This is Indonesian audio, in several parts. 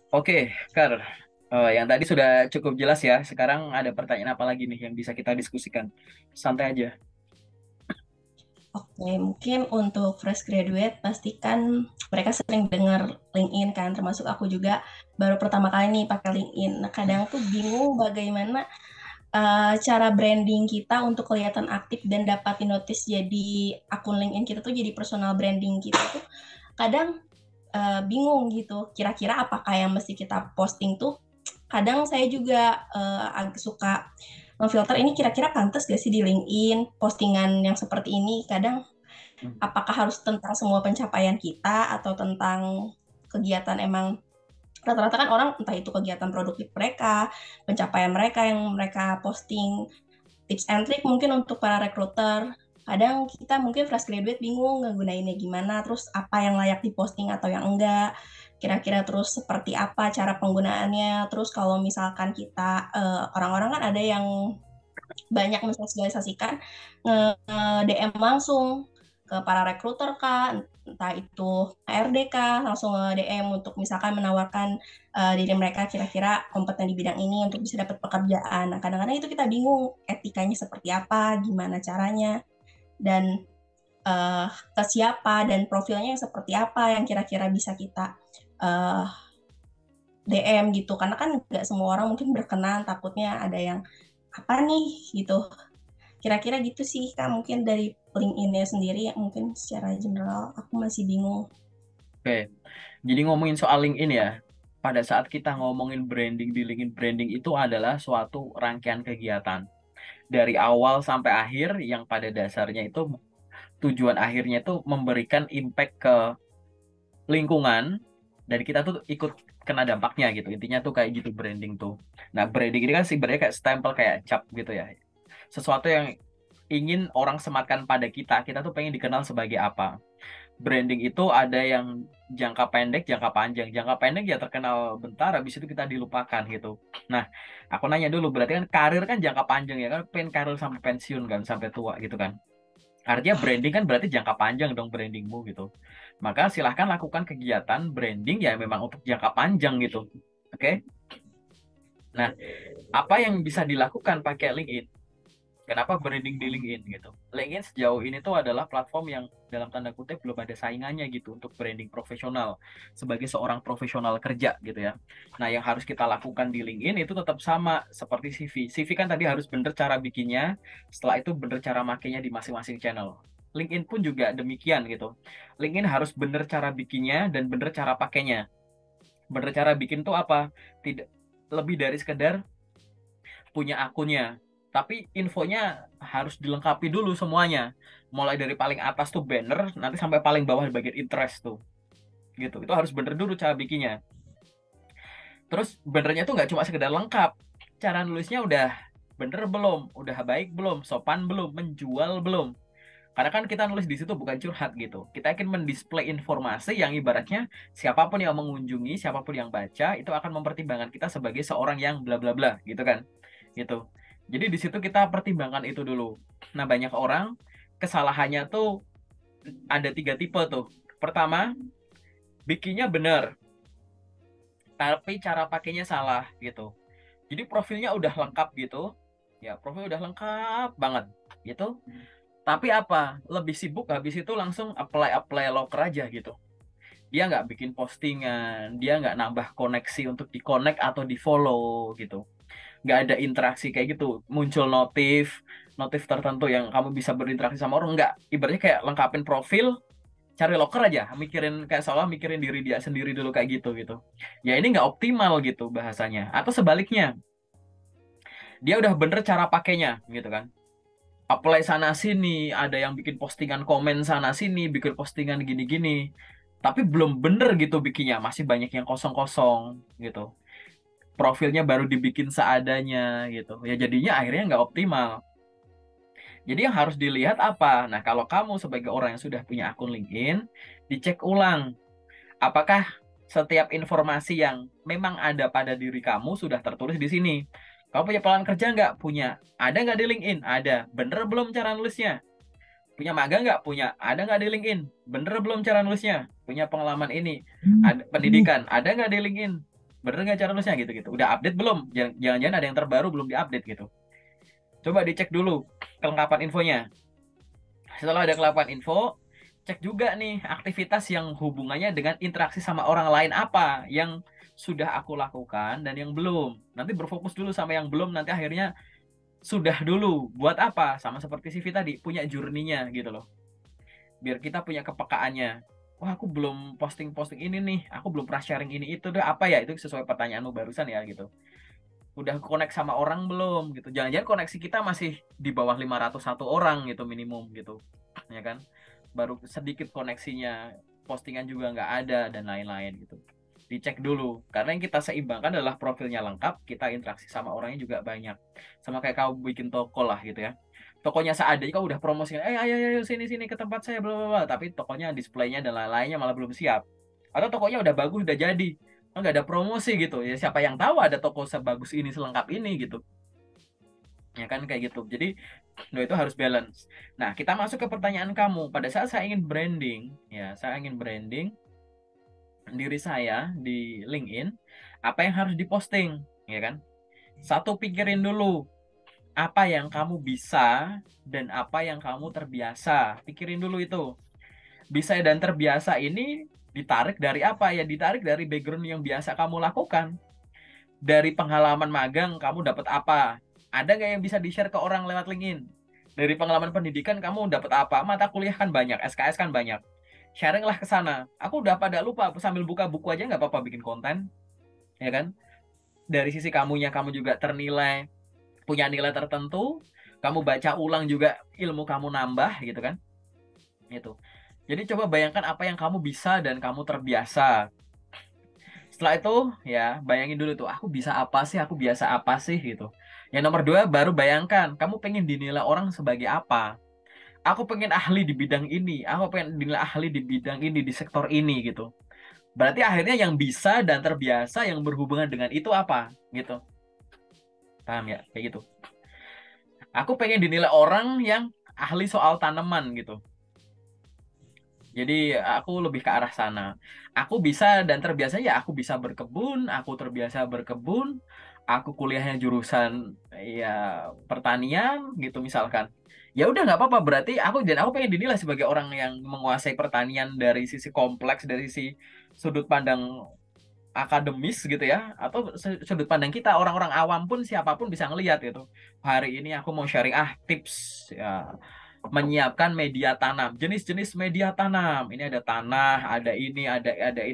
Oke, Kar. Yang tadi sudah cukup jelas ya. Sekarang ada pertanyaan apa lagi nih yang bisa kita diskusikan? Santai aja. Oke, mungkin untuk fresh graduate pastikan mereka sering dengar LinkedIn kan, termasuk aku juga baru pertama kali nih pakai LinkedIn. Nah, kadang tuh bingung bagaimana cara branding kita untuk kelihatan aktif dan dapat di notice jadi akun LinkedIn kita tuh jadi personal branding kita tuh kadang bingung gitu. Kira-kira apakah yang mesti kita posting tuh kadang saya juga agak suka memfilter ini kira-kira pantas gak sih di LinkedIn postingan yang seperti ini kadang Hmm. apakah harus tentang semua pencapaian kita atau tentang kegiatan emang rata-rata kan orang entah itu kegiatan produktif mereka, pencapaian mereka yang mereka posting, tips and trick mungkin untuk para rekruter. Kadang kita mungkin fresh graduate bingung ngegunainnya gimana, terus apa yang layak diposting atau yang enggak, kira-kira terus seperti apa cara penggunaannya, terus kalau misalkan kita orang-orang kan ada yang banyak mensosialisasikan nge-DM langsung ke para rekruter kah, entah itu HRD kah, langsung nge-DM untuk misalkan menawarkan diri mereka kira-kira kompeten di bidang ini untuk bisa dapat pekerjaan. Nah, kadang-kadang itu kita bingung etikanya seperti apa, gimana caranya, dan uh, ke siapa, dan profilnya yang seperti apa yang kira-kira bisa kita uh, DM gitu. Karena kan nggak semua orang mungkin berkenan, takutnya ada yang apa nih gitu. Kira-kira gitu sih Kak, mungkin dari LinkedIn-nya sendiri mungkin secara general aku masih bingung. Oke. Jadi ngomongin soal LinkedIn ya. Pada saat kita ngomongin branding di LinkedIn, branding itu adalah suatu rangkaian kegiatan. Dari awal sampai akhir yang pada dasarnya itu tujuan akhirnya itu memberikan impact ke lingkungan dan kita tuh ikut kena dampaknya gitu. Intinya tuh kayak gitu branding tuh. Nah, branding ini kan sebenarnya kayak stempel kayak cap gitu ya. Sesuatu yang ingin orang sematkan pada kita, kita tuh pengen dikenal sebagai apa. Branding itu ada yang jangka pendek, jangka panjang. Jangka pendek ya terkenal bentar, habis itu kita dilupakan gitu. Nah, aku nanya dulu, berarti kan karir kan jangka panjang ya kan, pengen karir sampai pensiun kan, sampai tua gitu kan. Artinya branding kan berarti jangka panjang dong brandingmu gitu. Maka silahkan lakukan kegiatan branding ya memang untuk jangka panjang gitu. Oke? Nah, apa yang bisa dilakukan pakai LinkedIn? Kenapa branding di LinkedIn gitu? LinkedIn sejauh ini tuh adalah platform yang dalam tanda kutip belum ada saingannya gitu untuk branding profesional sebagai seorang profesional kerja gitu ya. Nah, yang harus kita lakukan di LinkedIn itu tetap sama seperti CV. CV kan tadi harus bener cara bikinnya, setelah itu bener cara makainya di masing-masing channel. LinkedIn pun juga demikian gitu. LinkedIn harus bener cara bikinnya dan bener cara pakainya. Bener cara bikin tuh apa? Tidak lebih dari sekedar punya akunnya. Tapi infonya harus dilengkapi dulu semuanya. Mulai dari paling atas tuh banner, nanti sampai paling bawah di bagian interest tuh. Gitu. Itu harus bener dulu cara bikinnya. Terus bannernya tuh nggak cuma sekedar lengkap. Cara nulisnya udah bener belum? Udah baik belum? Sopan belum? Menjual belum? Karena kan kita nulis di situ bukan curhat gitu. Kita akan mendisplay informasi yang ibaratnya siapapun yang mengunjungi, siapapun yang baca itu akan mempertimbangkan kita sebagai seorang yang bla bla bla gitu kan. Gitu. Jadi di situ kita pertimbangkan itu dulu. Nah, banyak orang kesalahannya tuh ada tiga tipe tuh. Pertama, bikinnya benar, tapi cara pakainya salah gitu. Jadi profilnya udah lengkap gitu. Ya, profil udah lengkap banget gitu. Tapi apa? Lebih sibuk habis itu langsung apply loker aja gitu. Dia nggak bikin postingan, dia nggak nambah koneksi untuk di-connect atau di-follow gitu. Nggak ada interaksi kayak gitu. Muncul notif tertentu yang kamu bisa berinteraksi sama orang, nggak. Ibaratnya kayak lengkapin profil, cari loker aja, mikirin kayak seolah mikirin diri dia sendiri dulu kayak gitu gitu. Ya ini nggak optimal gitu bahasanya. Atau sebaliknya, dia udah bener cara pakainya gitu kan. Apply sana sini, ada yang bikin postingan komen sana sini, bikin postingan gini-gini. Tapi belum bener gitu bikinnya, masih banyak yang kosong-kosong gitu. Profilnya baru dibikin seadanya gitu. Ya jadinya akhirnya nggak optimal. Jadi yang harus dilihat apa? Nah, kalau kamu sebagai orang yang sudah punya akun LinkedIn, dicek ulang apakah setiap informasi yang memang ada pada diri kamu sudah tertulis di sini. Kamu punya pengalaman kerja nggak? Punya. Ada nggak di LinkedIn? Ada. Bener belum cara nulisnya? Punya magang nggak? Punya. Ada nggak di LinkedIn? Bener belum cara nulisnya? Punya pengalaman ini. Ada pendidikan. Ada nggak di LinkedIn? Bener nggak cara nulisnya gitu-gitu? Udah update belum? Jangan-jangan ada yang terbaru belum diupdate gitu. Coba dicek dulu kelengkapan infonya. Setelah ada kelengkapan info, cek juga nih aktivitas yang hubungannya dengan interaksi sama orang lain apa yang sudah aku lakukan dan yang belum. Nanti berfokus dulu sama yang belum, nanti akhirnya sudah dulu. Buat apa? Sama seperti CV tadi, punya journey-nya gitu loh. Biar kita punya kepekaannya. Wah, aku belum posting-posting ini nih. Aku belum pernah sharing ini itu deh. Apa ya? Itu sesuai pertanyaanmu barusan ya gitu. Udah connect sama orang belum gitu. Jangan-jangan koneksi kita masih di bawah 501 orang gitu minimum gitu. Ya kan? Baru sedikit koneksinya, postingan juga nggak ada dan lain-lain gitu. Dicek dulu. Karena yang kita seimbangkan adalah profilnya lengkap, kita interaksi sama orangnya juga banyak. Sama kayak kamu bikin toko lah gitu ya. Tokonya seadanya kau udah promosikan, ayo ayo ayo sini sini ke tempat saya bla bla bla, tapi tokonya displaynya dan lain-lainnya malah belum siap. Atau tokonya udah bagus udah jadi, nggak ada promosi gitu. Ya siapa yang tahu ada toko sebagus ini selengkap ini gitu. Ya kan kayak gitu. Jadi lo itu harus balance. Nah, kita masuk ke pertanyaan kamu. Pada saat saya ingin branding, ya, saya ingin branding diri saya di LinkedIn, apa yang harus diposting, ya kan? Satu, pikirin dulu apa yang kamu bisa dan apa yang kamu terbiasa. Pikirin dulu itu. Bisa dan terbiasa ini ditarik dari apa ya? Ditarik dari background yang biasa kamu lakukan. Dari pengalaman magang kamu dapat apa? Ada nggak yang bisa di-share ke orang lewat LinkedIn? Dari pengalaman pendidikan kamu dapat apa? Mata kuliah kan banyak, SKS kan banyak. Sharing lah ke sana. Aku udah pada lupa, sambil buka buku aja nggak apa-apa bikin konten, ya kan? Dari sisi kamunya kamu juga ternilai, punya nilai tertentu, kamu baca ulang juga ilmu kamu nambah gitu kan? Itu. Jadi coba bayangkan apa yang kamu bisa dan kamu terbiasa. Setelah itu ya bayangin dulu tuh, aku bisa apa sih, aku biasa apa sih gitu. Yang nomor dua, baru bayangkan kamu pengen dinilai orang sebagai apa. Aku pengen ahli di bidang ini, aku pengen dinilai ahli di bidang ini, di sektor ini gitu. Berarti akhirnya yang bisa dan terbiasa yang berhubungan dengan itu apa gitu. Paham ya? Kayak gitu. Aku pengen dinilai orang yang ahli soal tanaman gitu. Jadi aku lebih ke arah sana. Aku bisa dan terbiasa ya aku bisa berkebun, aku terbiasa berkebun, aku kuliahnya jurusan ya pertanian gitu misalkan. Ya udah nggak apa-apa, berarti aku pengen dinilai sebagai orang yang menguasai pertanian dari sisi kompleks, dari sisi sudut pandang akademis gitu ya, atau sudut pandang kita orang-orang awam pun siapapun bisa ngelihat gitu. Hari ini aku mau sharing tips ya menyiapkan media tanam, jenis-jenis media tanam. Ini ada tanah, ada ini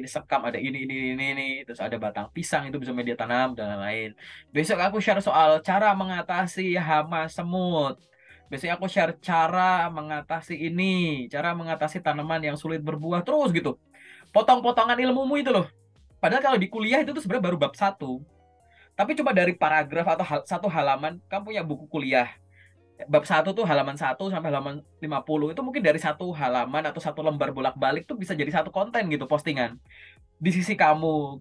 sekam, ada ini, terus ada batang pisang itu bisa media tanam dan lain-lain. Besok aku share soal cara mengatasi hama semut. Besok aku share cara mengatasi ini, cara mengatasi tanaman yang sulit berbuah terus gitu. Potong-potongan ilmumu itu loh. Padahal kalau di kuliah itu tuh sebenarnya baru bab satu. Tapi coba dari paragraf atau satu halaman, kamu punya buku kuliah bab satu tuh halaman 1 sampai halaman 50 itu mungkin dari satu halaman atau satu lembar bolak-balik tuh bisa jadi satu konten gitu postingan. Di sisi kamu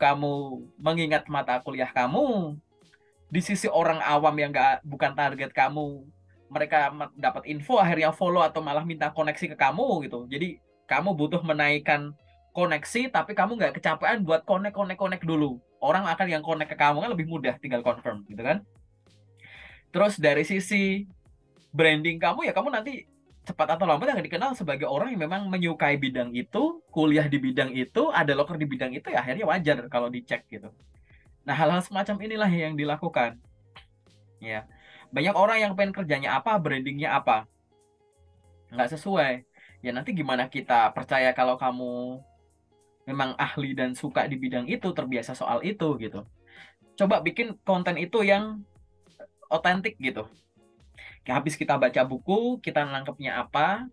mengingat mata kuliah kamu, di sisi orang awam yang bukan target kamu, mereka dapat info akhirnya follow atau malah minta koneksi ke kamu gitu. Jadi kamu butuh menaikkan koneksi tapi kamu nggak kecapean buat connect dulu. Orang akan yang connect ke kamu kan lebih mudah tinggal confirm gitu kan. Terus dari sisi branding kamu ya kamu nanti cepat atau lambat akan dikenal sebagai orang yang memang menyukai bidang itu, kuliah di bidang itu, ada loker di bidang itu ya akhirnya wajar kalau dicek gitu. Nah, hal-hal semacam inilah yang dilakukan. Ya. Banyak orang yang pengen kerjanya apa, brandingnya apa. Nggak sesuai. Ya nanti gimana kita percaya kalau kamu memang ahli dan suka di bidang itu, terbiasa soal itu gitu. Coba bikin konten itu yang otentik gitu. Habis kita baca buku, kita nangkepnya apa,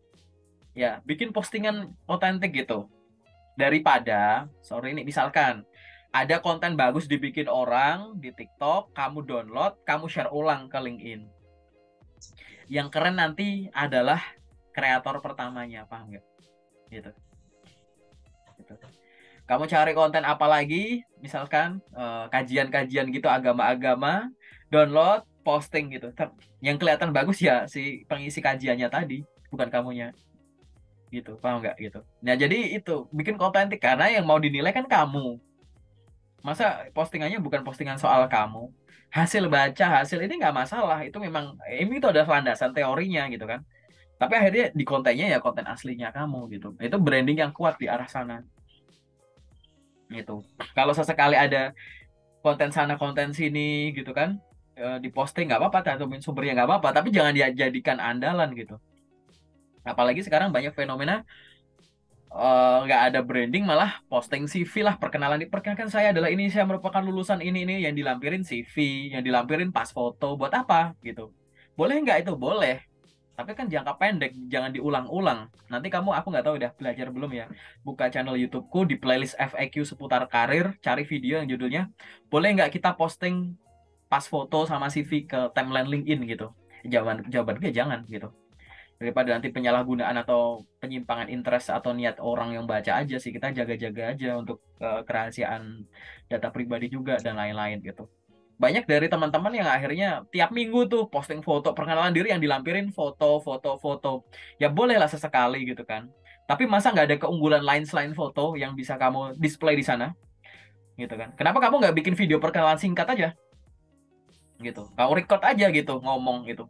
ya bikin postingan otentik gitu. Daripada, sorry ini misalkan, ada konten bagus dibikin orang di TikTok, kamu download, kamu share ulang ke LinkedIn. Yang keren nanti adalah kreator pertamanya, paham nggak? Gitu. Gitu. Kamu cari konten apa lagi, misalkan kajian-kajian gitu agama-agama, download, posting gitu. Yang kelihatan bagus ya si pengisi kajiannya tadi, bukan kamunya. Gitu, paham nggak gitu? Nah jadi itu bikin konten karena yang mau dinilai kan kamu. Masa postingannya bukan postingan soal kamu, hasil baca hasil ini nggak masalah, itu memang ini itu adalah landasan teorinya gitu kan. Tapi akhirnya di kontennya ya konten aslinya kamu gitu. Itu branding yang kuat di arah sana gitu. Kalau sesekali ada konten sana konten sini gitu kan, diposting nggak apa-apa, cantumin sumbernya nggak apa-apa, tapi jangan dijadikan andalan gitu. Apalagi sekarang banyak fenomena nggak ada branding, malah posting CV lah, perkenalan, diperkenalkan saya adalah ini, saya merupakan lulusan ini, yang dilampirin CV, yang dilampirin pas foto, buat apa gitu. Boleh nggak itu? Boleh, tapi kan jangka pendek, jangan diulang-ulang. Nanti kamu, aku nggak tahu udah belajar belum ya, buka channel YouTubeku, di playlist FAQ seputar karir, cari video yang judulnya boleh nggak kita posting pas foto sama CV ke timeline LinkedIn gitu. Jawaban gue jangan gitu, daripada nanti penyalahgunaan atau penyimpangan interest atau niat orang yang baca aja sih, kita jaga-jaga aja untuk kerahasiaan data pribadi juga dan lain-lain gitu. Banyak dari teman-teman yang akhirnya tiap minggu tuh posting foto perkenalan diri yang dilampirin foto foto foto. Ya bolehlah sesekali gitu kan, tapi masa nggak ada keunggulan lain selain foto yang bisa kamu display di sana gitu kan. Kenapa kamu nggak bikin video perkenalan singkat aja gitu, kamu record aja gitu, ngomong gitu.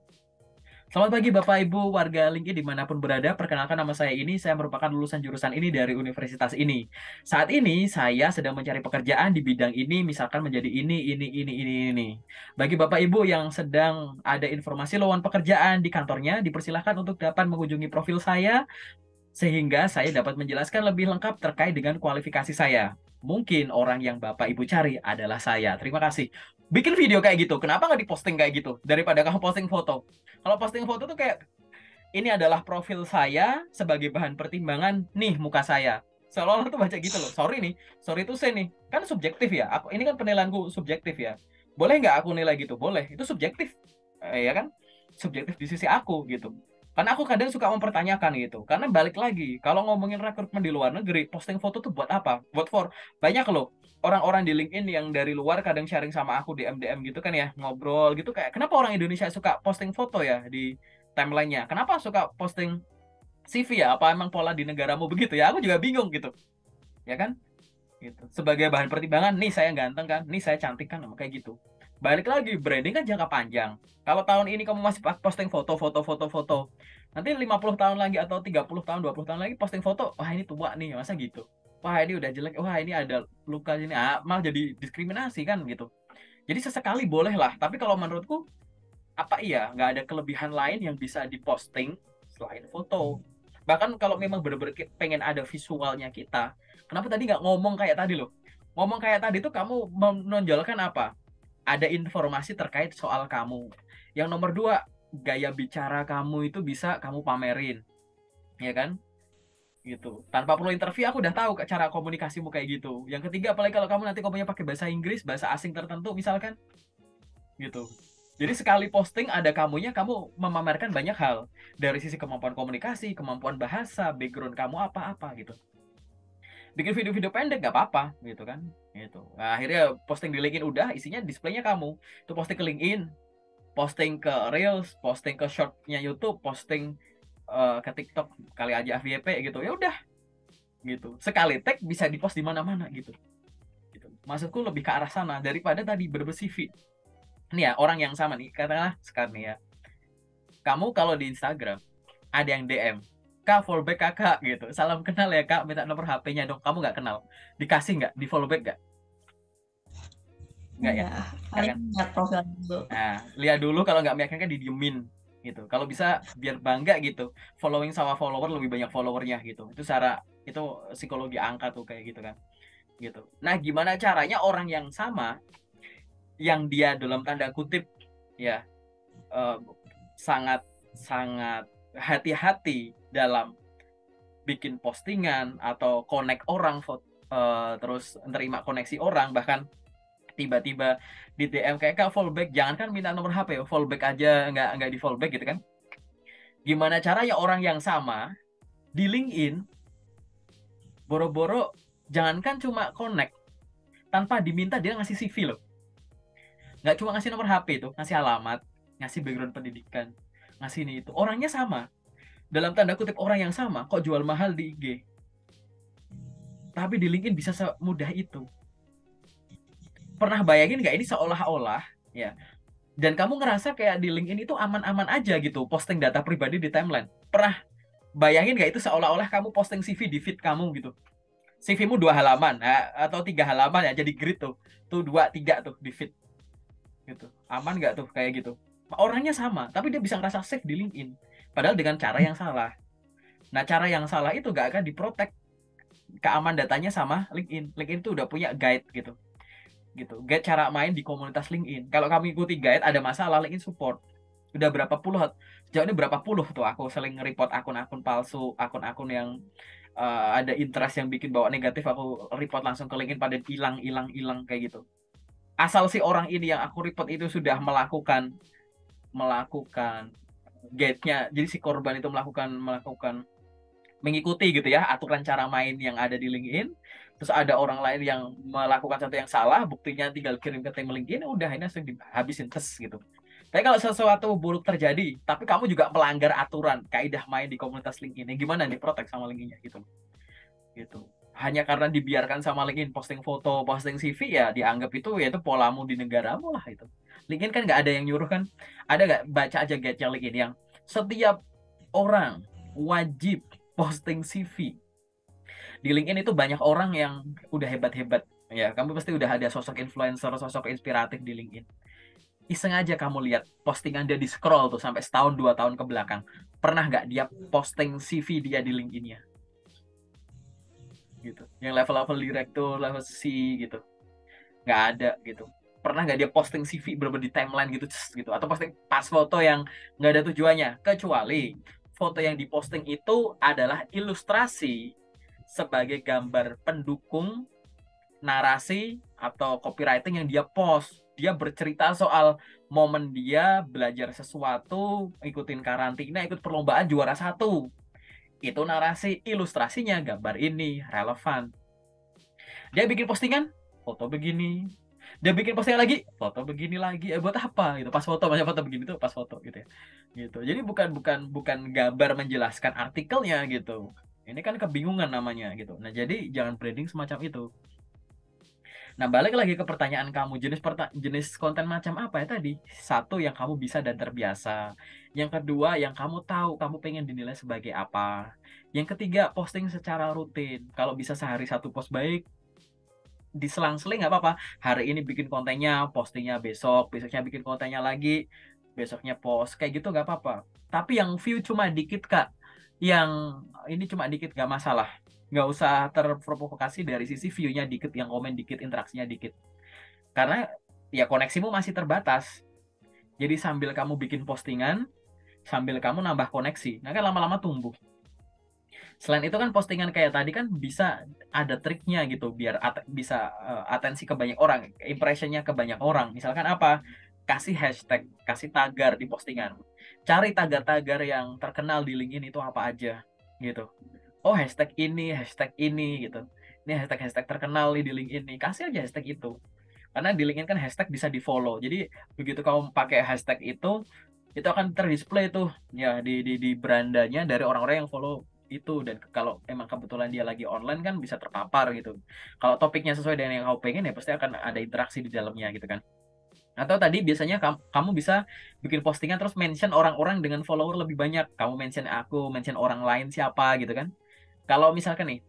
Selamat pagi Bapak Ibu warga LinkedIn dimanapun berada. Perkenalkan nama saya ini, saya merupakan lulusan jurusan ini dari universitas ini. Saat ini saya sedang mencari pekerjaan di bidang ini, misalkan menjadi ini. Bagi Bapak Ibu yang sedang ada informasi lowongan pekerjaan di kantornya, dipersilahkan untuk dapat mengunjungi profil saya sehingga saya dapat menjelaskan lebih lengkap terkait dengan kualifikasi saya. Mungkin orang yang Bapak Ibu cari adalah saya. Terima kasih. Bikin video kayak gitu, kenapa nggak diposting kayak gitu? Daripada kamu posting foto. Kalau posting foto tuh kayak, ini adalah profil saya sebagai bahan pertimbangan, nih muka saya. Seolah-olah tuh baca gitu loh. Sorry nih, sorry itu saya nih. Kan subjektif ya. Ini kan penilaianku subjektif ya. Boleh nggak aku nilai gitu? Boleh. Itu subjektif. Ya kan? Subjektif di sisi aku gitu. Karena aku kadang suka mempertanyakan gitu. Karena balik lagi, kalau ngomongin rekrutmen di luar negeri, posting foto tuh buat apa? Buat for banyak loh orang-orang di LinkedIn yang dari luar kadang sharing sama aku DM gitu kan ya, ngobrol gitu, kayak kenapa orang Indonesia suka posting foto ya di timelinenya? Kenapa suka posting CV ya? Apa emang pola di negaramu begitu ya? Aku juga bingung gitu. Ya kan? Gitu. Sebagai bahan pertimbangan, nih saya ganteng kan, nih saya cantik kan, kayak gitu. Balik lagi, branding kan jangka panjang. Kalau tahun ini kamu masih posting foto, nanti 50 tahun lagi atau 30 tahun, 20 tahun lagi posting foto, wah ini tua nih, masa gitu. Wah ini udah jelek, wah ini ada luka sini, malah jadi diskriminasi kan gitu. Jadi sesekali boleh lah, tapi kalau menurutku, apa iya, nggak ada kelebihan lain yang bisa diposting selain foto. Bahkan kalau memang benar-benar pengen ada visualnya kita, kenapa tadi nggak ngomong kayak tadi loh? Ngomong kayak tadi tuh kamu menonjolkan apa? Ada informasi terkait soal kamu. Yang nomor dua, gaya bicara kamu itu bisa kamu pamerin, ya kan? Gitu. Tanpa perlu interview, aku udah tahu cara komunikasimu kayak gitu. Yang ketiga, apalagi kalau kamu nanti ngomongnya pakai bahasa Inggris, bahasa asing tertentu misalkan, gitu. Jadi sekali posting ada kamunya, kamu memamerkan banyak hal dari sisi kemampuan komunikasi, kemampuan bahasa, background kamu apa-apa gitu. Bikin video-video pendek gak apa-apa gitu kan. Gitu. Nah, akhirnya posting di LinkedIn udah isinya displaynya kamu. Itu posting ke LinkedIn, posting ke Reels, posting ke shortnya YouTube, posting ke TikTok kali aja FYP gitu. Ya udah gitu. Sekali tag bisa dipost di mana-mana gitu. Gitu. Maksudku lebih ke arah sana daripada tadi CV. Ini ya orang yang sama nih, katakanlah sekarang nih ya, kamu kalau di Instagram ada yang DM, Kak follow back kakak gitu, salam kenal ya Kak, minta nomor HP-nya dong, kamu nggak kenal, dikasih nggak, di follow back nggak? Nggak ya, Enggak, nggak paling kan? lihat profil dulu. Nah, lihat dulu, kalau nggak meyakinkan didiemin gitu, kalau bisa biar bangga gitu, following sama follower lebih banyak followernya gitu, itu cara, itu psikologi angka tuh kayak gitu kan, gitu. Nah, gimana caranya orang yang sama, yang dia dalam tanda kutip ya, eh, sangat sangat hati-hati dalam bikin postingan atau connect orang, terus nerima koneksi orang, bahkan tiba-tiba di DM kayak Kak fallback, jangan kan minta nomor HP, fallback aja nggak di fallback gitu kan. Gimana caranya orang yang sama di LinkedIn boro-boro, jangankan cuma connect, tanpa diminta dia ngasih CV loh, nggak cuma ngasih nomor HP, itu ngasih alamat, ngasih background pendidikan, ngasih ini itu, orangnya sama, dalam tanda kutip orang yang sama, kok jual mahal di IG, tapi di LinkedIn bisa semudah itu Pernah bayangin nggak ini seolah-olah ya, dan kamu ngerasa kayak di LinkedIn itu aman-aman aja gitu posting data pribadi di timeline. Pernah bayangin nggak itu seolah-olah kamu posting CV di feed kamu gitu. CV-mu 2 halaman atau 3 halaman ya, jadi grid tuh 2 3 tuh di feed gitu. Aman nggak tuh kayak gitu? Orangnya sama, tapi dia bisa ngerasa safe di LinkedIn. Padahal dengan cara yang salah. Nah, cara yang salah itu nggak akan diprotek keaman datanya sama LinkedIn. LinkedIn tuh udah punya guide gitu. Guide cara main di komunitas LinkedIn. Kalau kamu ikuti guide ada masalah, LinkedIn support. Udah berapa puluh, sejauh ini berapa puluh tuh aku sering report akun-akun palsu, akun-akun yang ada interest yang bikin bawa negatif, aku report langsung ke LinkedIn pada hilang kayak gitu. Asal si orang ini yang aku report itu sudah melakukan melakukan guide-nya, jadi si korban itu melakukan mengikuti gitu ya aturan cara main yang ada di LinkedIn, terus ada orang lain yang melakukan sesuatu yang salah, buktinya tinggal kirim ke tim LinkedIn, udah ini langsung dihabisin tes gitu. Tapi kalau sesuatu buruk terjadi, tapi kamu juga melanggar aturan kaidah main di komunitas LinkedIn, ya gimana nih protek sama LinkedIn-nya gitu. Hanya karena dibiarkan sama LinkedIn posting foto, posting CV ya dianggap itu ya itu polamu di negaramu lah itu. LinkedIn kan nggak ada yang nyuruh kan. Ada nggak, baca aja guide-nya LinkedIn yang setiap orang wajib posting CV. Di LinkedIn itu banyak orang yang udah hebat-hebat. Ya, kamu pasti udah ada sosok influencer, sosok inspiratif di LinkedIn. Iseng aja kamu lihat postingan dia di scroll tuh sampai setahun 2 tahun ke belakang. Pernah nggak dia posting CV dia di LinkedIn-nya? Gitu. Yang level-level direktur, level C gitu. Nggak ada gitu. Pernah nggak dia posting CV bener di timeline gitu, gitu, atau posting pas foto yang nggak ada tujuannya, kecuali foto yang diposting itu adalah ilustrasi sebagai gambar pendukung narasi atau copywriting yang dia post. Dia bercerita soal momen dia belajar sesuatu, ikutin karantina, ikut perlombaan juara 1. Itu narasi, ilustrasinya gambar ini relevan. Dia bikin postingan, foto begini. Dia bikin postingan lagi, foto begini lagi. Buat apa gitu? Pas foto, banyak foto begini tuh pas foto gitu ya. Gitu. Jadi bukan gambar menjelaskan artikelnya gitu. Ini kan kebingungan namanya gitu. Nah, jadi jangan branding semacam itu. Nah, balik lagi ke pertanyaan kamu, jenis konten macam apa ya tadi? Satu, yang kamu bisa dan terbiasa. Yang kedua, yang kamu tahu kamu pengen dinilai sebagai apa. Yang ketiga, posting secara rutin. Kalau bisa sehari satu post baik, diselang-seling nggak apa-apa. Hari ini bikin kontennya, postingnya besok, besoknya bikin kontennya lagi, besoknya post. Kayak gitu nggak apa-apa. Tapi yang view cuma dikit, Kak. Yang ini cuma dikit nggak masalah. Nggak usah terprovokasi dari sisi view-nya dikit, yang komen dikit, interaksinya dikit. Karena ya koneksimu masih terbatas. Jadi sambil kamu bikin postingan, sambil kamu nambah koneksi, nah kan lama-lama tumbuh. Selain itu kan postingan kayak tadi kan bisa ada triknya gitu biar bisa atensi ke banyak orang, impressionnya ke banyak orang. Misalkan apa? Kasih hashtag, kasih tagar di postingan. Cari tagar-tagar yang terkenal di LinkedIn itu apa aja gitu. Oh, hashtag ini gitu. Ini hashtag-hashtag terkenal nih di LinkedIn nih. Kasih aja hashtag itu. Karena di LinkedIn kan hashtag bisa di-follow. Jadi begitu kamu pakai hashtag itu akan terdisplay tuh ya di berandanya dari orang-orang yang follow itu, dan kalau emang kebetulan dia lagi online kan bisa terpapar gitu. Kalau topiknya sesuai dengan yang kamu pengen ya pasti akan ada interaksi di dalamnya gitu kan. Atau tadi biasanya kamu bisa bikin postingan terus mention orang-orang dengan follower lebih banyak. Kamu mention aku, mention orang lain siapa gitu kan. Kalau misalkan nih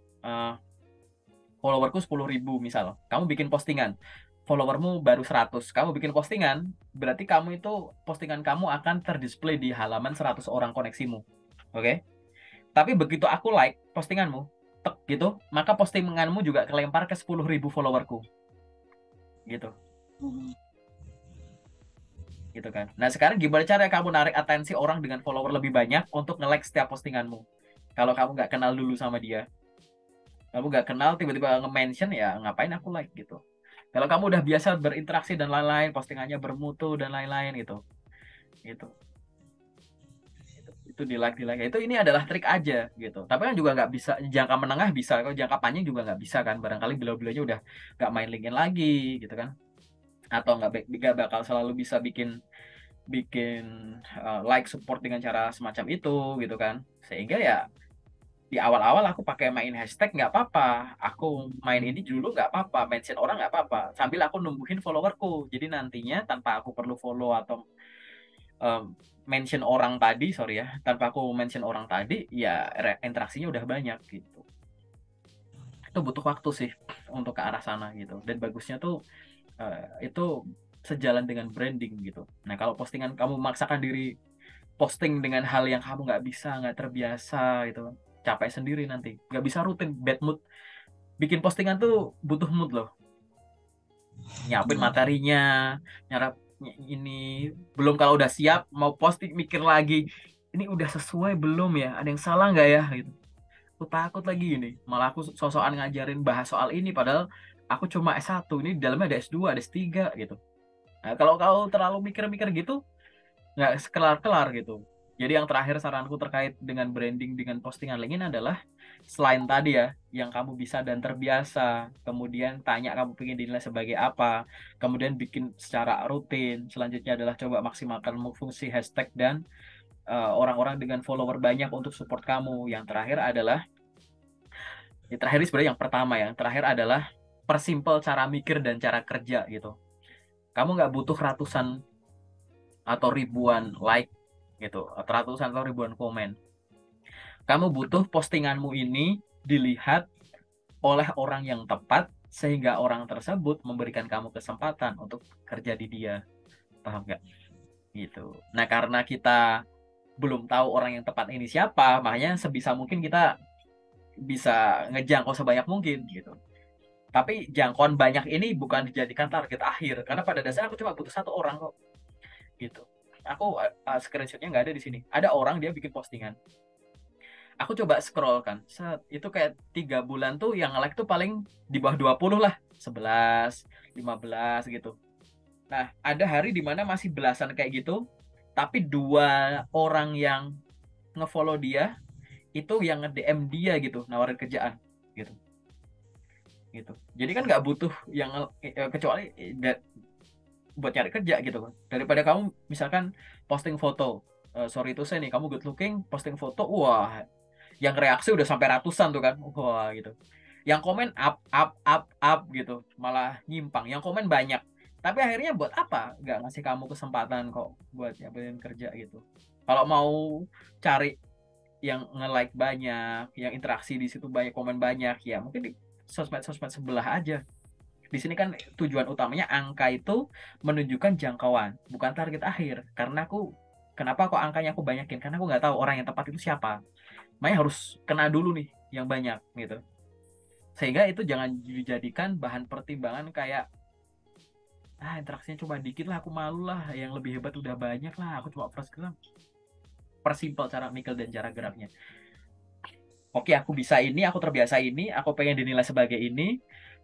followerku 10.000 misal, kamu bikin postingan, followermu baru 100, kamu bikin postingan, berarti kamu itu postingan kamu akan terdisplay di halaman 100 orang koneksimu. Oke? Tapi begitu aku like postinganmu, tek gitu, maka postinganmu juga kelempar ke 10.000 followerku. Gitu. Gitu kan. Nah, sekarang gimana cara kamu narik atensi orang dengan follower lebih banyak untuk nge-like setiap postinganmu? Kalau kamu nggak kenal dulu sama dia, kamu nggak kenal tiba-tiba nge-mention, ya ngapain aku like gitu. Kalau kamu udah biasa berinteraksi dan lain-lain, postingannya bermutu dan lain-lain gitu. Gitu. Itu di like itu, ini adalah trik aja gitu. Tapi kan juga nggak bisa jangka menengah, bisa kalau jangka panjang juga nggak bisa kan. Barangkali beliau-beliaunya udah nggak main LinkedIn lagi gitu kan. Atau nggak bakal selalu bisa bikin bikin like support dengan cara semacam itu gitu kan. Sehingga ya Di awal-awal aku pakai main hashtag nggak apa-apa, aku main ini dulu nggak apa-apa, mention orang nggak apa-apa, sambil aku numbuhin followerku. Jadi nantinya tanpa aku perlu follow atau mention orang tadi, sorry ya, tanpa aku mention orang tadi, ya interaksinya udah banyak gitu. Itu butuh waktu sih untuk ke arah sana gitu. Dan bagusnya tuh itu sejalan dengan branding gitu. Nah kalau postingan kamu memaksakan diri posting dengan hal yang kamu nggak bisa, nggak terbiasa gitu, capek sendiri nanti, nggak bisa rutin, bad mood. Bikin postingan tuh butuh mood loh, nyiapin Iya. materinya, nyarap ini, belum kalau udah siap mau posting mikir lagi, ini udah sesuai belum ya, ada yang salah nggak ya gitu. Aku takut lagi ini, malah aku sosokan ngajarin bahas soal ini padahal aku cuma S1, ini di dalamnya ada S2 ada S3 gitu. Nah kalau kau terlalu mikir-mikir gitu nggak kelar-kelar gitu. Jadi yang terakhir saranku terkait dengan branding dengan postingan LinkedIn adalah selain tadi ya, yang kamu bisa dan terbiasa, kemudian tanya kamu ingin dinilai sebagai apa, kemudian bikin secara rutin. Selanjutnya adalah coba maksimalkan fungsi hashtag dan orang-orang dengan follower banyak untuk support kamu. Yang terakhir adalah, terakhir ini sebenarnya yang pertama ya, yang terakhir adalah persimpel cara mikir dan cara kerja gitu. Kamu nggak butuh ratusan atau ribuan like gitu, atau ratusan atau ribuan komen. Kamu butuh postinganmu ini dilihat oleh orang yang tepat sehingga orang tersebut memberikan kamu kesempatan untuk kerja di dia. Paham nggak? Gitu. Nah, karena kita belum tahu orang yang tepat ini siapa, makanya sebisa mungkin kita bisa ngejangkau sebanyak mungkin gitu. Tapi jangkauan banyak ini bukan dijadikan target akhir, karena pada dasarnya aku cuma butuh satu orang kok gitu. Aku screenshotnya nggak ada di sini. Ada orang dia bikin postingan, aku coba scroll kan. Set, itu kayak 3 bulan tuh yang like tuh paling di bawah 20 lah. 11, 15 gitu. Nah, ada hari di mana masih belasan kayak gitu. Tapi 2 orang yang ngefollow dia itu yang nge-DM dia gitu, nawarin kerjaan gitu. Gitu. Jadi kan nggak butuh yang kecuali buat cari kerja gitu kan. Daripada kamu misalkan posting foto, sorry itu saya nih, kamu good looking, posting foto, wah, yang reaksi udah sampai ratusan tuh kan, wah gitu. Yang komen up gitu, malah nyimpang. Yang komen banyak, tapi akhirnya buat apa nggak ngasih kamu kesempatan kok buat nyabarin kerja gitu. Kalau mau cari yang nge-like banyak, yang interaksi di situ banyak, komen banyak, ya mungkin di sosmed-sosmed sebelah aja. Di sini kan tujuan utamanya angka itu menunjukkan jangkauan, bukan target akhir. Karena aku, kenapa kok angkanya aku banyakin? Karena aku nggak tahu orang yang tepat itu siapa. Makanya harus kena dulu nih yang banyak gitu. Sehingga itu jangan dijadikan bahan pertimbangan kayak, interaksinya cuma dikit lah, aku malu lah, yang lebih hebat udah banyak lah, aku cuma first gram. Persimpel cara mikir dan cara geraknya. Oke, aku bisa ini, aku terbiasa ini, aku pengen dinilai sebagai ini.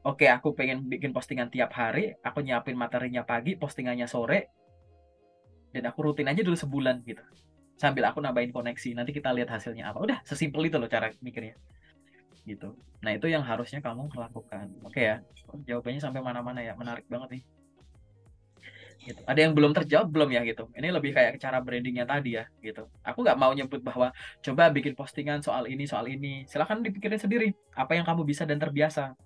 Oke, aku pengen bikin postingan tiap hari, aku nyiapin materinya pagi, postingannya sore, dan aku rutin aja dulu sebulan gitu. Sambil aku nambahin koneksi, nanti kita lihat hasilnya apa. Udah, sesimpel itu loh cara mikirnya. Gitu. Nah, itu yang harusnya kamu lakukan. Oke ya. Jawabannya sampai mana-mana ya. Menarik banget nih. Gitu. Ada yang belum terjawab belum ya gitu. Ini lebih kayak cara brandingnya tadi ya gitu. Aku nggak mau nyebut bahwa coba bikin postingan soal ini soal ini. Silahkan dipikirin sendiri apa yang kamu bisa dan terbiasa.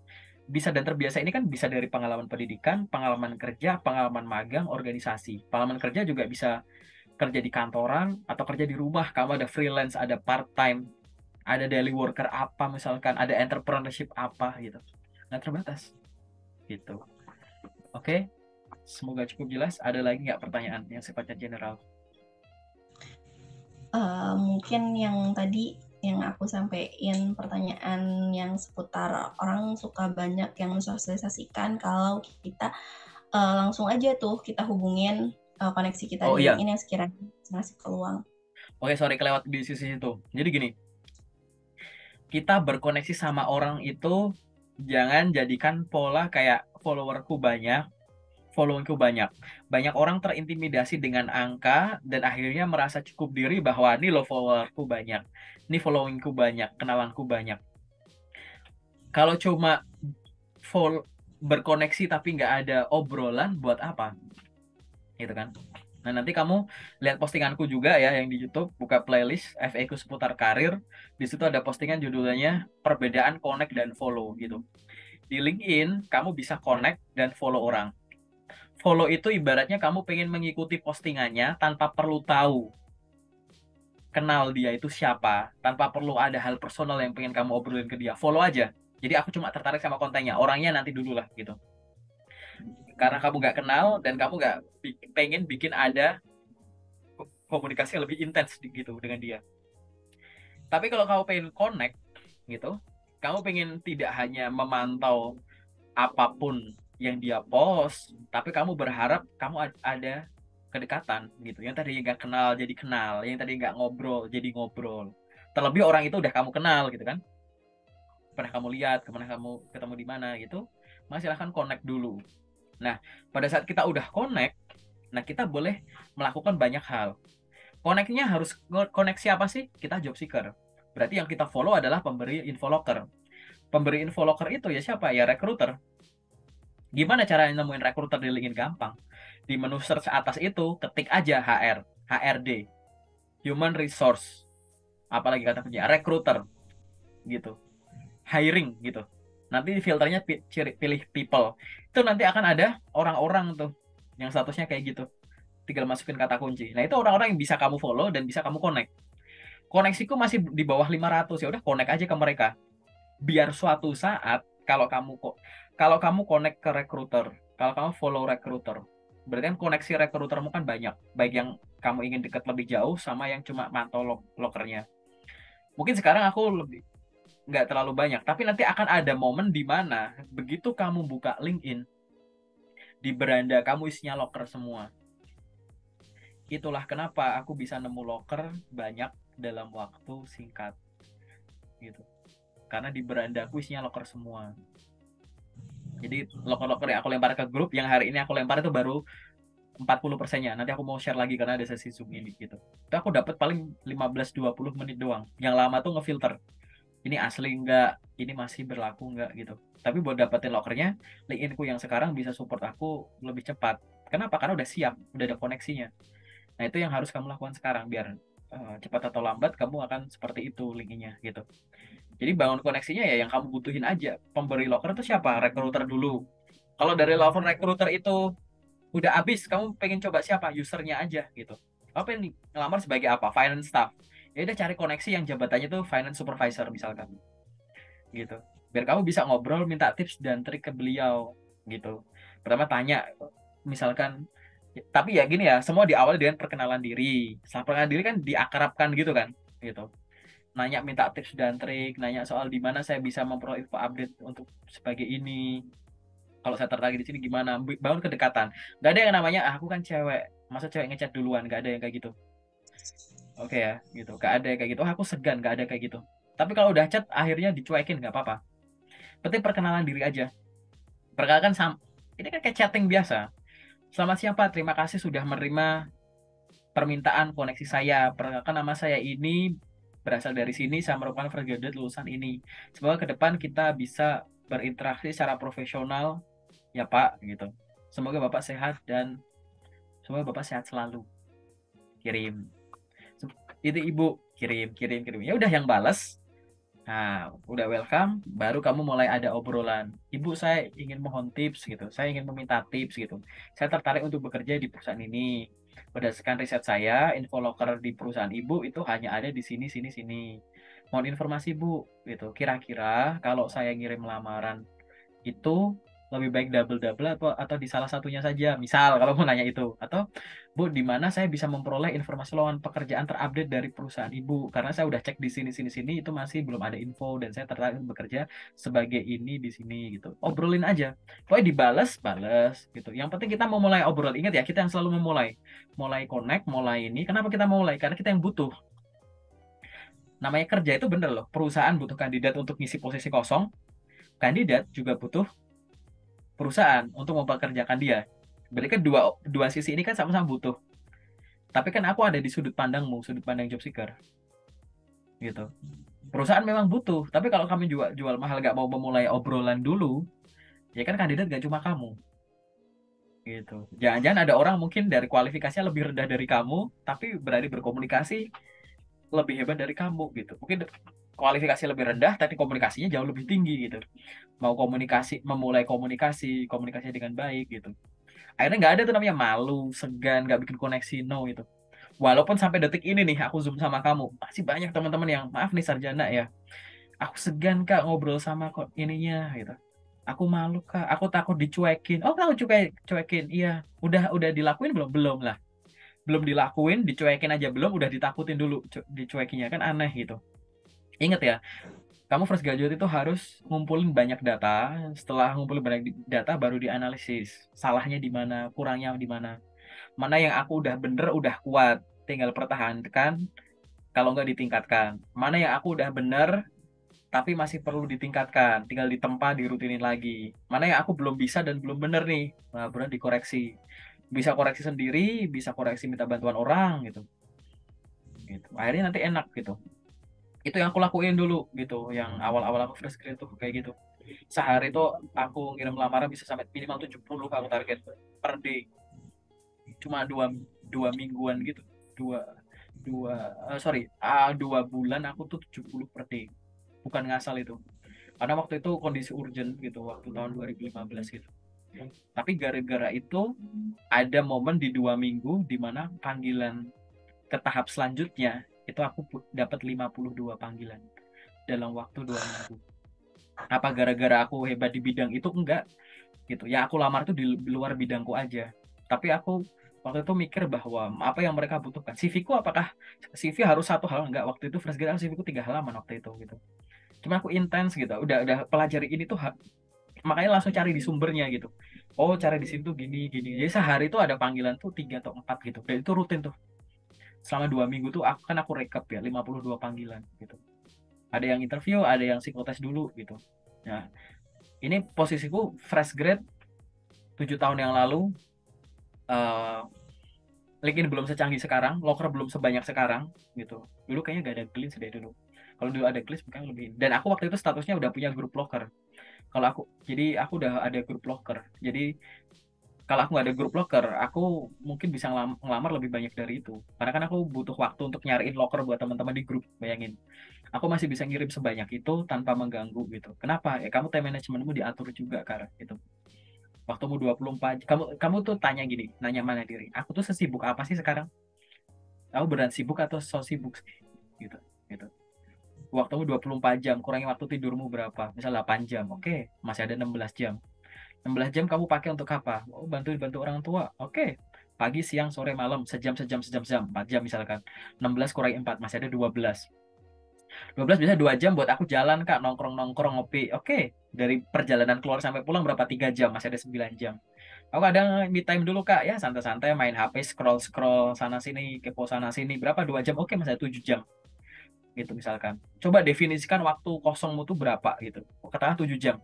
Bisa dan terbiasa ini kan bisa dari pengalaman pendidikan, pengalaman kerja, pengalaman magang, organisasi. Pengalaman kerja juga bisa kerja di kantoran atau kerja di rumah. Kamu ada freelance, ada part time, ada daily worker apa misalkan, ada entrepreneurship apa gitu. Nggak terbatas gitu. Oke, semoga cukup jelas. Ada lagi nggak pertanyaan yang sifatnya general? Mungkin yang tadi yang aku sampaikan pertanyaan yang seputar orang suka banyak yang mensosialisasikan kalau kita langsung aja tuh kita hubungin koneksi kita Oh di iya, LinkedIn yang sekiranya ngasih peluang. oke, sorry kelewat di sisi itu. Jadi gini, kita berkoneksi sama orang itu jangan jadikan pola kayak followerku banyak, followingku banyak. Banyak orang terintimidasi dengan angka dan akhirnya merasa cukup diri bahwa ini loh followerku banyak, ini followingku banyak, kenalanku banyak. Kalau cuma berkoneksi tapi nggak ada obrolan, buat apa? Gitu kan? Nah, nanti kamu lihat postinganku juga ya yang di YouTube, buka playlist FAQ seputar karir. Di situ ada postingan judulnya perbedaan connect dan follow gitu. Di LinkedIn, kamu bisa connect dan follow orang. Follow itu ibaratnya kamu pengen mengikuti postingannya tanpa perlu tahu kenal dia itu siapa, tanpa perlu ada hal personal yang pengen kamu obrolin ke dia. Follow aja. Jadi aku cuma tertarik sama kontennya, orangnya nanti dulu lah gitu. Karena kamu nggak kenal dan kamu nggak pengen bikin ada komunikasi yang lebih intens gitu dengan dia. Tapi kalau kamu pengen connect gitu, kamu pengen tidak hanya memantau apapun yang dia post, tapi kamu berharap kamu ada kedekatan gitu. Yang tadi nggak kenal jadi kenal, yang tadi nggak ngobrol jadi ngobrol. Terlebih orang itu udah kamu kenal gitu kan, pernah kamu lihat, kemana kamu ketemu di mana gitu, maka silahkan connect dulu. Nah, pada saat kita udah connect, nah kita boleh melakukan banyak hal. Connect-nya harus connect siapa sih? Kita job seeker. Berarti yang kita follow adalah pemberi info locker. Pemberi info locker itu ya siapa? Ya recruiter. Gimana cara nemuin recruiter di LinkedIn? Gampang. Di menu search atas itu, ketik aja HR, HRD, Human Resource, apalagi kata kunci, recruiter, gitu. Hiring, gitu. Nanti filternya pilih people. Itu nanti akan ada orang-orang tuh, yang statusnya kayak gitu. Tinggal masukin kata kunci. Nah, itu orang-orang yang bisa kamu follow dan bisa kamu connect. Koneksiku masih di bawah 500, ya udah connect aja ke mereka. Biar suatu saat kalau kamu connect ke recruiter, kalau kamu follow recruiter, berarti kan koneksi recruitermu kan banyak, baik yang kamu ingin dekat lebih jauh sama yang cuma mantau lokernya. Mungkin sekarang aku lebih nggak terlalu banyak, tapi nanti akan ada momen di mana begitu kamu buka LinkedIn, di beranda kamu isinya loker semua. Itulah kenapa aku bisa nemu loker banyak dalam waktu singkat gitu. Karena di beranda aku isinya loker semua. Jadi loker-loker yang aku lempar ke grup yang hari ini aku lempar itu baru 40%-nya. Nanti aku mau share lagi karena ada sesi Zoom ini gitu. Itu aku dapat paling 15-20 menit doang. Yang lama tuh ngefilter. Ini asli enggak, ini masih berlaku enggak gitu. Tapi buat dapetin lokernya, LinkedIn-ku yang sekarang bisa support aku lebih cepat. Kenapa? Karena udah siap, udah ada koneksinya. Nah, itu yang harus kamu lakukan sekarang biar cepat atau lambat kamu akan seperti itu LinkedIn-nya gitu. Jadi bangun koneksinya ya yang kamu butuhin aja. Pemberi loker itu siapa? Recruiter dulu. Kalau dari level recruiter itu udah habis, kamu pengen coba siapa? Usernya aja gitu. Kamu pengen ngelamar sebagai apa? Finance staff. Ya udah cari koneksi yang jabatannya tuh finance supervisor misalkan. Gitu. Biar kamu bisa ngobrol, minta tips dan trik ke beliau gitu. Pertama tanya, misalkan, tapi ya gini ya, semua diawali dengan perkenalan diri. Setelah perkenalan diri kan diakrabkan gitu kan, gitu. Nanya minta tips dan trik, nanya soal di mana saya bisa memperoleh info update untuk sebagai ini. Kalau saya tertarik di sini gimana? Bangun kedekatan. Gak ada yang namanya aku kan cewek, masa cewek ngechat duluan? Gak ada yang kayak gitu. Oke ya, gitu. Gak ada yang kayak gitu. Oh, aku segan, gak ada kayak gitu. Tapi kalau udah chat akhirnya dicuekin nggak apa-apa. Penting perkenalan diri aja. Perkenalkan ini kan kayak chatting biasa. Selamat siang Pak, terima kasih sudah menerima permintaan koneksi saya. Perkenalkan nama saya ini berasal dari sini, saya merupakan fresh graduate lulusan ini. Semoga ke depan kita bisa berinteraksi secara profesional ya Pak gitu. Semoga Bapak sehat dan semoga Bapak sehat selalu. Kirim. Itu Ibu kirim, kirim, kirim. Ya udah yang balas. Nah, udah welcome, baru kamu mulai ada obrolan. Ibu, saya ingin mohon tips gitu. Saya ingin meminta tips gitu. Saya tertarik untuk bekerja di perusahaan ini. Berdasarkan riset saya, info locker di perusahaan Ibu itu hanya ada di sini, sini, sini. Mohon informasi, Bu, gitu. Kira-kira kalau saya ngirim lamaran itu lebih baik double-double atau di salah satunya saja. Misal kalau mau nanya itu. Atau, Bu, di mana saya bisa memperoleh informasi lowongan pekerjaan terupdate dari perusahaan Ibu? Karena saya udah cek di sini, sini, sini, itu masih belum ada info dan saya tertarik bekerja sebagai ini di sini gitu. Obrolin aja. Pokoknya dibales, bales gitu. Yang penting kita mau mulai obrol. Ingat ya, kita yang selalu memulai. Mulai connect, mulai ini. Kenapa kita mulai? Karena kita yang butuh. Namanya kerja itu bener loh. Perusahaan butuh kandidat untuk ngisi posisi kosong. Kandidat juga butuh perusahaan untuk mempekerjakan dia. Berarti kan dua sisi ini kan sama-sama butuh. Tapi kan aku ada di sudut pandangmu, sudut pandang job seeker. Gitu. Perusahaan memang butuh, tapi kalau kami jual mahal gak mau memulai obrolan dulu, ya kan kandidat gak cuma kamu. gitu. Jangan-jangan ada orang mungkin dari kualifikasinya lebih rendah dari kamu, tapi berani berkomunikasi lebih hebat dari kamu gitu. Mungkin kualifikasi lebih rendah, tapi komunikasinya jauh lebih tinggi gitu. Mau komunikasi, memulai komunikasi dengan baik gitu. Akhirnya nggak ada tuh namanya malu, segan, nggak bikin koneksi, no itu. Walaupun sampai detik ini nih, aku zoom sama kamu, masih banyak teman-teman yang, maaf nih sarjana ya, aku segan kak ngobrol sama kok ininya gitu. Aku malu kak, aku takut dicuekin. Oh kamu cuekin, iya. Udah dilakuin belum? Belum lah. Belum dilakuin, dicuekin aja belum, udah ditakutin dulu dicuekinnya kan aneh gitu. Ingat ya, kamu fresh graduate itu harus ngumpulin banyak data. Setelah ngumpulin banyak data, baru dianalisis. Salahnya di mana, kurangnya di mana. Mana yang aku udah bener, udah kuat, tinggal pertahankan. Kalau nggak ditingkatkan. Mana yang aku udah bener, tapi masih perlu ditingkatkan. Tinggal ditempa, dirutinin lagi. Mana yang aku belum bisa dan belum bener nih, nah bener dikoreksi. Bisa koreksi sendiri, bisa koreksi minta bantuan orang gitu. Gitu. Akhirnya nanti enak gitu. Itu yang aku lakuin dulu gitu, yang awal-awal aku fresh grade tuh kayak gitu. Sehari tuh aku ngirim lamaran bisa sampai minimal 70 aku target per day. Cuma dua mingguan gitu, dua dua sorry 2 bulan aku tuh 70 per day, bukan ngasal itu, karena waktu itu kondisi urgent gitu waktu tahun 2015 gitu. Tapi gara-gara itu ada momen di 2 minggu di mana panggilan ke tahap selanjutnya itu aku dapat 52 panggilan dalam waktu 2 minggu. Apa gara-gara aku hebat di bidang itu? Enggak gitu ya, aku lamar tuh di luar bidangku aja, tapi aku waktu itu mikir bahwa apa yang mereka butuhkan. CV ku apakah CV harus satu hal? Enggak, waktu itu fresh grade CV ku 3 halaman waktu itu gitu. Cuma aku intens gitu, udah pelajari ini tuh makanya langsung cari di sumbernya gitu. Oh cari di situ gini gini, jadi sehari itu ada panggilan tuh 3 atau 4 gitu, dan itu rutin tuh selama 2 minggu tuh. Aku rekap ya 52 panggilan gitu. Ada yang interview, ada yang psikotes dulu gitu. Nah ini posisiku fresh grade 7 tahun yang lalu. eh LinkedIn belum secanggih sekarang, Locker belum sebanyak sekarang gitu. Dulu kayaknya gak ada Glints deh dulu. Kalau dulu ada Glints mungkin lebih. Dan aku waktu itu statusnya udah punya grup Locker. Kalau aku, jadi aku udah ada grup Locker. Jadi kalau aku nggak ada grup Locker, aku mungkin bisa ngelamar lebih banyak dari itu. Karena kan aku butuh waktu untuk nyariin Locker buat teman-teman di grup. Bayangin, aku masih bisa ngirim sebanyak itu tanpa mengganggu gitu. Kenapa? Ya kamu time managementmu diatur juga, Kak, gitu. Waktumu 24, kamu tuh tanya gini, nanya mana diri. Aku tuh sesibuk apa sih sekarang? Aku beneran sibuk atau so sibuk sih? Gitu, gitu. Waktumu 24 jam, kurangi waktu tidurmu berapa? Misal 8 jam, oke, masih ada 16 jam. 16 jam kamu pakai untuk apa? Oh, bantu orang tua. Oke. Pagi, siang, sore, malam, sejam, 4 jam misalkan. 16 kurangi 4, masih ada 12. 12 bisa 2 jam buat aku jalan, Kak, nongkrong-nongkrong, ngopi. Oke. Dari perjalanan keluar sampai pulang berapa? 3 jam, masih ada 9 jam. Aku kadang me time dulu, Kak, ya santai-santai main HP, scroll-scroll sana sini, kepo sana sini. Berapa? 2 jam. Oke, masih ada 7 jam. Gitu misalkan. Coba definisikan waktu kosongmu tuh berapa gitu. Katakan 7 jam.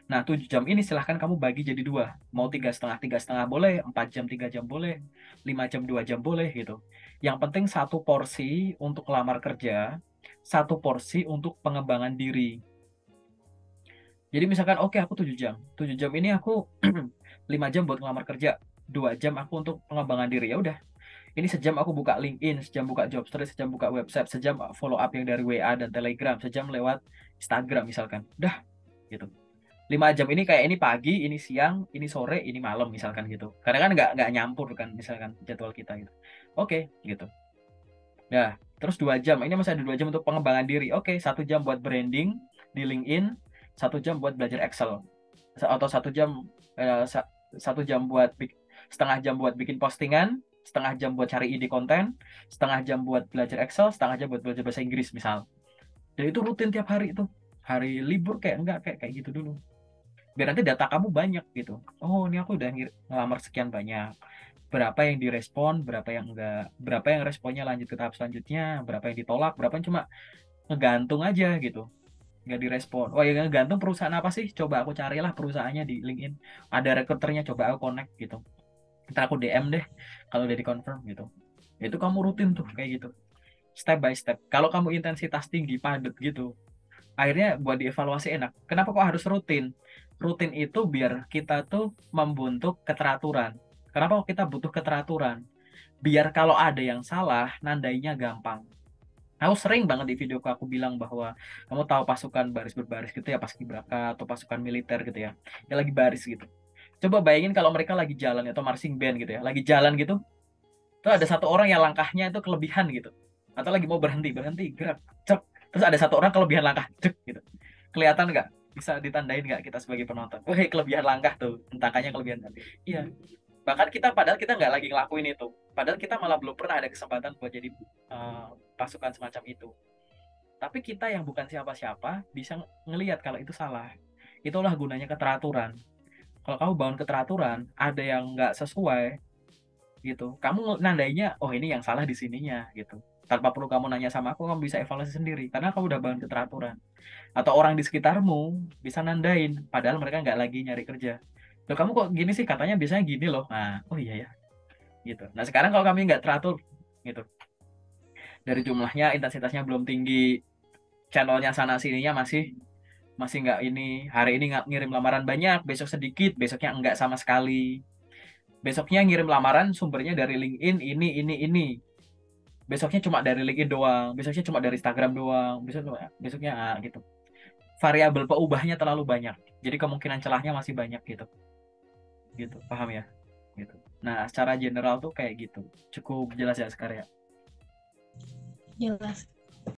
Nah, 7 jam ini silahkan kamu bagi jadi dua. Mau 3,5 boleh, 4 jam 3 jam boleh, 5 jam 2 jam boleh gitu. Yang penting satu porsi untuk lamar kerja, satu porsi untuk pengembangan diri. Jadi misalkan oke aku 7 jam. 7 jam ini aku 5 jam buat ngelamar kerja, 2 jam aku untuk pengembangan diri. Ya udah. Ini sejam aku buka LinkedIn, sejam buka Jobstreet, sejam buka website, sejam follow up yang dari WA dan Telegram, sejam lewat Instagram misalkan. Udah gitu. 5 jam ini kayak ini pagi, ini siang, ini sore, ini malam misalkan gitu. Karena kan nggak nyampur kan misalkan jadwal kita gitu. Oke, gitu. Nah, terus 2 jam. Ini masih ada 2 jam untuk pengembangan diri. Oke, 1 jam buat branding di LinkedIn, 1 jam buat belajar Excel, atau 1 jam, 1 jam buat setengah jam buat bikin postingan, setengah jam buat cari ide konten, setengah jam buat belajar Excel, setengah jam buat belajar bahasa Inggris misal. Dan itu rutin tiap hari itu. Hari libur kayak enggak kayak gitu dulu, biar nanti data kamu banyak gitu. Oh ini aku udah ngelamar sekian banyak, berapa yang direspon, berapa yang enggak, berapa yang responnya lanjut ke tahap selanjutnya, berapa yang ditolak, berapa yang cuma ngegantung aja gitu, nggak direspon. Oh yang ngegantung perusahaan apa sih, coba aku carilah perusahaannya di LinkedIn, ada rekruternya, coba aku connect gitu, ntar aku DM deh kalau udah dikonfirm gitu. Itu kamu rutin tuh kayak gitu, step by step. Kalau kamu intensitas tinggi padat gitu, Akhirnya buat dievaluasi enak. Kenapa kok harus rutin? Rutin itu biar kita tuh membentuk keteraturan. Kenapa kok kita butuh keteraturan? Biar kalau ada yang salah, nandainya gampang. Aku sering banget di videoku aku bilang bahwa kamu tahu pasukan baris berbaris gitu ya, paskibraka atau pasukan militer gitu ya, yang lagi baris gitu. Coba bayangin kalau mereka lagi jalan atau marching band gitu ya, lagi jalan gitu, tuh ada satu orang yang langkahnya itu kelebihan gitu, atau lagi mau berhenti berhenti gerak, cep, terus ada satu orang kelebihan langkah, cek gitu. Kelihatan nggak? Bisa ditandain nggak kita sebagai penonton? Wah, kelebihan langkah tuh, hentakannya kelebihan. Iya, bahkan kita padahal kita nggak lagi ngelakuin itu, padahal kita malah belum pernah ada kesempatan buat jadi uh, pasukan semacam itu, tapi kita yang bukan siapa-siapa bisa ngelihat kalau itu salah. Itulah gunanya keteraturan. Kalau kamu bangun keteraturan, ada yang nggak sesuai gitu, kamu nandainya, oh ini yang salah di sininya gitu. Tanpa perlu kamu nanya sama aku, kamu bisa evaluasi sendiri karena kamu udah bangun keteraturan. Atau orang di sekitarmu bisa nandain, padahal mereka nggak lagi nyari kerja. Loh kamu kok gini sih? Katanya biasanya gini loh. Nah, oh iya ya, gitu. Nah sekarang kalau kami nggak teratur, gitu, dari jumlahnya, intensitasnya belum tinggi, channelnya sana sininya masih masih nggak ini, hari ini nggak ngirim lamaran banyak, besok sedikit, besoknya enggak sama sekali, besoknya ngirim lamaran sumbernya dari LinkedIn ini, besoknya cuma dari LinkedIn doang, besoknya cuma dari Instagram doang, besoknya gitu. Variabel peubahnya terlalu banyak, jadi kemungkinan celahnya masih banyak gitu, gitu, paham ya, gitu. Nah secara general tuh kayak gitu, cukup jelas ya sekarang ya. Jelas.